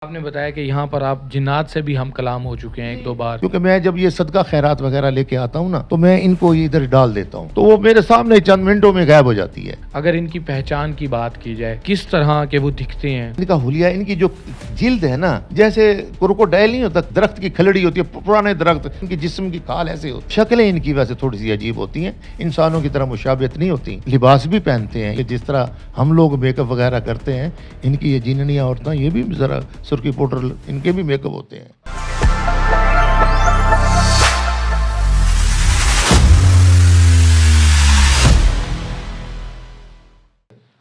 آپ نے بتایا کہ یہاں پر آپ جنات سے بھی ہم کلام ہو چکے ہیں ایک دو بار. کیونکہ میں جب یہ صدقہ خیرات وغیرہ لے کے آتا ہوں نا تو میں ان کو ادھر ڈال دیتا ہوں تو وہ میرے سامنے چند منٹوں میں غائب ہو جاتی ہے. اگر ان کی پہچان کی بات کی جائے کس طرح کے وہ دکھتے ہیں؟ ان کا حلیہ، ان کی جو جلد ہے نا، جیسے کروکوڈائل نہیں ہوتا، درخت کی کھلڑی ہوتی ہے، پرانے درخت، ان کی جسم کی کھال ایسے ہوتی ہے. شکلیں ان کی ویسے تھوڑی سی عجیب ہوتی ہیں، انسانوں کی طرح مشابہت نہیں ہوتی. لباس بھی پہنتے ہیں کہ جس طرح ہم لوگ میک اپ وغیرہ کرتے ہیں، ان کی یہ جیننیاں عورتیں یہ بھی ذرا سرخی پاؤڈر ان کے بھی میک اپ ہوتے ہیں.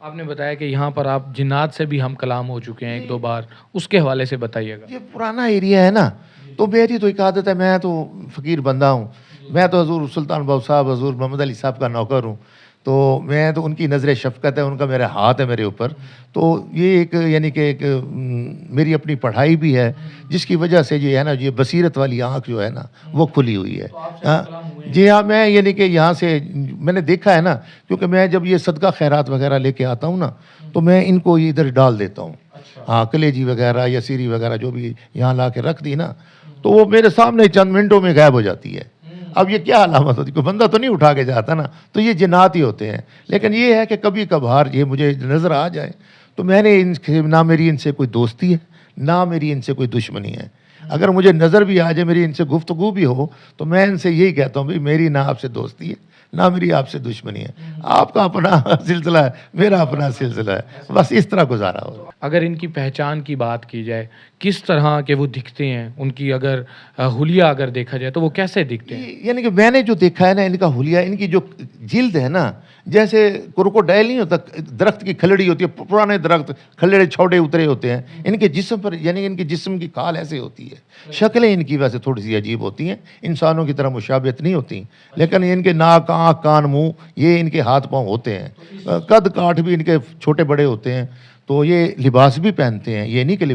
آپ نے بتایا کہ یہاں پر آپ جنات سے بھی ہم کلام ہو چکے ہیں ایک دو بار، اس کے حوالے سے بتائیے گا. یہ پرانا ایریا ہے نا، تو میری تو ایک عادت ہے، میں تو فقیر بندہ ہوں، میں تو حضور سلطان بہو صاحب، حضور محمد علی صاحب کا نوکر ہوں، تو میں تو ان کی نظر شفقت ہے، ان کا میرا ہاتھ ہے میرے اوپر. تو یہ ایک یعنی کہ ایک میری اپنی پڑھائی بھی ہے جس کی وجہ سے یہ ہے نا، یہ بصیرت والی آنکھ جو ہے نا وہ کھلی ہوئی ہے. جی ہاں، میں یعنی کہ یہاں سے میں نے دیکھا ہے نا، کیونکہ میں جب یہ صدقہ خیرات وغیرہ لے کے آتا ہوں نا تو میں ان کو ادھر ڈال دیتا ہوں. ہاں، کلیجی وغیرہ یا سیری وغیرہ جو بھی یہاں لا کے رکھ دی نا تو وہ میرے سامنے چند منٹوں میں غائب ہو جاتی ہے. اب یہ کیا علامت ہوتی ہے؟ کوئی بندہ تو نہیں اٹھا کے جاتا نا، تو یہ جنات ہی ہوتے ہیں. لیکن یہ ہے کہ کبھی کبھار یہ مجھے نظر آ جائے تو میں نے نہ میری ان سے کوئی دوستی ہے نہ میری ان سے کوئی دشمنی ہے. اگر مجھے نظر بھی آ جائے، میری ان سے گفتگو بھی ہو تو میں ان سے یہی کہتا ہوں بھائی میری نہ آپ سے دوستی ہے نہ میری آپ سے دشمنی ہے. آپ کا اپنا سلسلہ ہے، میرا اپنا سلسلہ ہے، بس اس طرح گزارا ہو. اگر ان کی پہچان کی بات کی جائے کس طرح کے وہ دکھتے ہیں، ان کی اگر حلیہ اگر دیکھا جائے تو وہ کیسے دکھتے ہیں؟ یعنی کہ میں نے جو دیکھا ہے نا، ان کا حلیہ، ان کی جو جلد ہے نا، جیسے کروکوڈائل نہیں ہوتا، درخت کی کھلڑی ہوتی ہے، پرانے درخت کھلڑے چھوٹے اترے ہوتے ہیں. ان کے جسم پر یعنی ان کی جسم کی کھال ایسے ہوتی ہے. شکلیں ان کی ویسے تھوڑی سی عجیب ہوتی ہیں، انسانوں کی طرح مشابہت نہیں ہوتی. لیکن ان کے ناک، آنکھ، کان، منہ یہ ان کے ہاتھ پاؤں ہوتے ہیں. قد کاٹ بھی ان کے چھوٹے بڑے ہوتے ہیں. تو یہ لباس بھی پہنتے ہیں، یہ نہیں کہ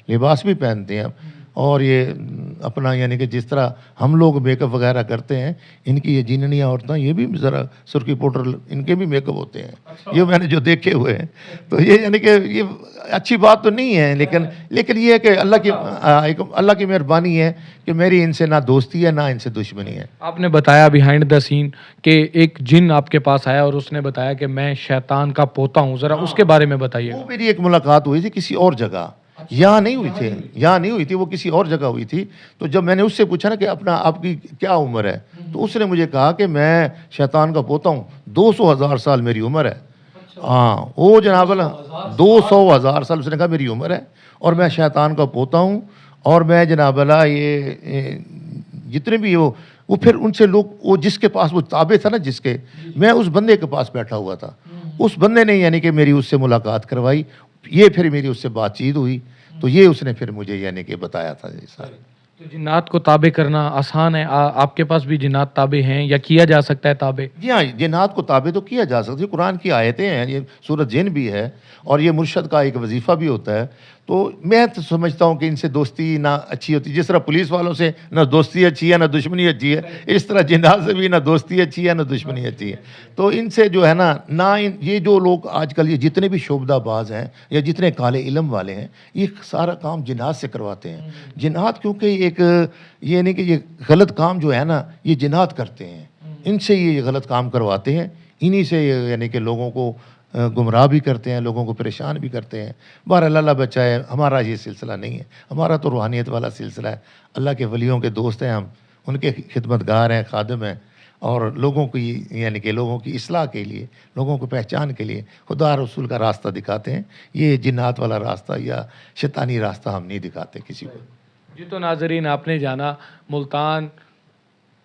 لباس بھی پہنتے ہیں. اور یہ اپنا یعنی کہ جس طرح ہم لوگ میک اپ وغیرہ کرتے ہیں، ان کی یہ جیننیاں عورتیں یہ بھی ذرا سرخی پاؤڈر ان کے بھی میک اپ ہوتے ہیں. یہ میں نے جو دیکھے ہوئے ہیں، تو یہ یعنی کہ یہ اچھی بات تو نہیں ہے، لیکن یہ ہے کہ اللہ کی مہربانی ہے کہ میری ان سے نہ دوستی ہے نہ ان سے دشمنی ہے. آپ نے بتایا بیہائنڈ دا سین کہ ایک جن آپ کے پاس آیا اور اس نے بتایا کہ میں شیطان کا پوتا ہوں، ذرا اس کے بارے میں بتائیے. وہ میری ایک ملاقات ہوئی تھی کسی اور جگہ، یہاں نہیں ہوئی تھی، وہ کسی اور جگہ ہوئی تھی. تو جب میں نے اس سے پوچھا نا کہ آپ کی کیا عمر ہے، تو اس نے مجھے کہا کہ میں شیطان کا پوتا ہوں، 200,000 سال میری عمر ہے. ہاں، وہ جناب اللہ 200,000 سال اس نے کہا میری عمر ہے، اور میں شیطان کا پوتا ہوں. اور میں جناب اللہ یہ جتنے بھی وہ پھر ان سے لوگ، وہ جس کے پاس وہ تابع تھا نا، میں اس بندے کے پاس بیٹھا ہوا تھا، اس بندے نے یعنی کہ میری اس سے ملاقات کروائی. یہ پھر میری اس سے بات چیت ہوئی تو یہ اس نے پھر مجھے یعنی کہ بتایا تھا یہ سارے. تو جنات کو تابع کرنا آسان ہے؟ آپ کے پاس بھی جنات تابع ہیں یا کیا جا سکتا ہے تابع؟ جی ہاں، جنات کو تابع تو کیا جا سکتا ہے، قرآن کی آیتیں ہیں، یہ سورۃ جن بھی ہے اور یہ مرشد کا ایک وظیفہ بھی ہوتا ہے. تو میں تو سمجھتا ہوں کہ ان سے دوستی نہ اچھی ہوتی، جس طرح پولیس والوں سے نہ دوستی اچھی ہے نہ دشمنی اچھی ہے، اس طرح جنات سے بھی نہ دوستی اچھی ہے نہ دشمنی اچھی ہے. تو ان سے جو ہے نا، یہ جو لوگ آج کل یہ جتنے بھی شعبدہ باز ہیں یا جتنے کالے علم والے ہیں، یہ سارا کام جنات سے کرواتے ہیں. جنات کیونکہ ایک یہ نہیں کہ یہ غلط کام جو ہے نا یہ جنات کرتے ہیں، ان سے یہ غلط کام کرواتے ہیں، انہی سے یعنی کہ لوگوں کو گمراہ بھی کرتے ہیں، لوگوں کو پریشان بھی کرتے ہیں. بہرحال اللہ بچائے، ہمارا یہ سلسلہ نہیں ہے، ہمارا تو روحانیت والا سلسلہ ہے. اللہ کے ولیوں کے دوست ہیں ہم، ان کے خدمتگار ہیں، خادم ہیں، اور لوگوں کی یعنی کہ لوگوں کی اصلاح کے لیے، لوگوں کو پہچان کے لیے خدا رسول کا راستہ دکھاتے ہیں. یہ جنات والا راستہ یا شیطانی راستہ ہم نہیں دکھاتے کسی کو. جی تو ناظرین، آپ نے جانا ملتان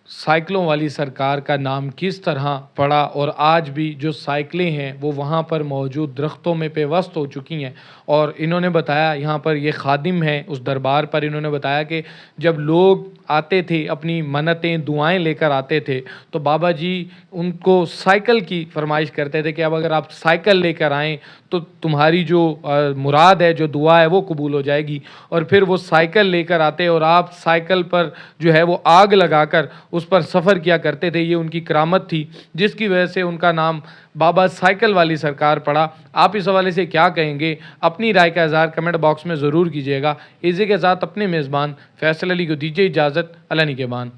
سائیکلوں والی سرکار کا نام کس طرح پڑا، اور آج بھی جو سائیکلیں ہیں وہ وہاں پر موجود درختوں میں پیوست ہو چکی ہیں. اور انہوں نے بتایا، یہاں پر یہ خادم ہیں اس دربار پر، انہوں نے بتایا کہ جب لوگ آتے تھے اپنی منتیں دعائیں لے کر آتے تھے تو بابا جی ان کو سائیکل کی فرمائش کرتے تھے کہ اب اگر آپ سائیکل لے کر آئیں تو تمہاری جو مراد ہے، جو دعا ہے وہ قبول ہو جائے گی. اور پھر وہ سائیکل لے کر آتے اور آپ سائیکل پر جو ہے وہ آگ لگا کر اس پر سفر کیا کرتے تھے. یہ ان کی کرامت تھی جس کی وجہ سے ان کا نام بابا سائیکل والی سرکار پڑا. آپ اس حوالے سے کیا کہیں گے؟ اپنی رائے کا اظہار کمنٹ باکس میں ضرور کیجیے گا. اسی کے ساتھ اپنے میزبان فیصل علی کو دیجیے اجازت. اللہ نگہبان.